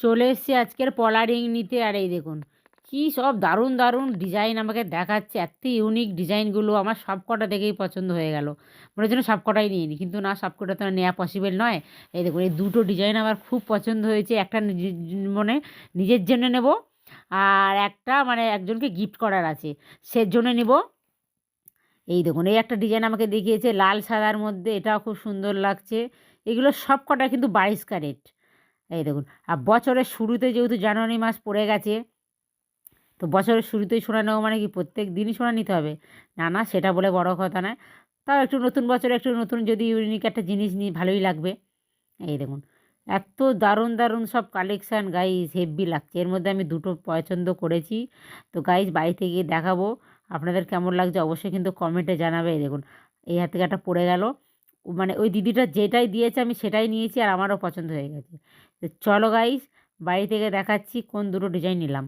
চলে এসেছি আজকের পলা রিং নিতে। আর এই দেখুন কি সব দারুণ দারুণ ডিজাইন আমাকে দেখাচ্ছে, এত ইউনিক ডিজাইনগুলো আমার সব কটা দেখেই পছন্দ হয়ে গেল। মনে হচ্ছে না সব কটাই নিয়ে নিই, কিন্তু না, সব কটা তো আর নেওয়া পসিবল নয়। এই দেখুন এই দুটো ডিজাইন আমার খুব পছন্দ হয়েছে। একটা মানে নিজের জন্য নেব, আর একটা মানে একজনকে গিফট করার আছে, সের জন্য নিব। এই দেখুন এই একটা ডিজাইন আমাকে দেখিয়েছে লাল সাদার মধ্যে, এটাও খুব সুন্দর লাগছে। এগুলো সব কটা কিন্তু 22 ক্যারেট। এই দেখুন, আর বছরের শুরুতে যেহেতু জানুয়ারি মাস পড়ে গেছে, তো বছরের শুরুতেই সোনা নেওয়া মানে কি প্রত্যেক দিনই সোনা নিতে হবে? না না, সেটা বলে বড় কথা নয়। তাও একটু নতুন বছরে একটু নতুন যদি ইউনিক একটা জিনিস নিই, ভালোই লাগবে। এই দেখুন এত দারুণ দারুণ সব কালেকশান গাইস, হেব্বি লাগছে। এর মধ্যে আমি দুটো পছন্দ করেছি। তো গাইস বাড়িতে গিয়ে দেখাবো, আপনাদের কেমন লাগছে অবশ্যই কিন্তু কমেন্টে জানাবে। এই দেখুন এই হাত থেকে একটা পড়ে গেল, মানে ওই দিদিটা যেটাই দিয়েছে আমি সেটাই নিয়েছি, আর আমারও পছন্দ হয়ে গেছে। তো চলো গাইস, বাড়ি থেকে দেখাচ্ছি কোন দুটো ডিজাইন নিলাম।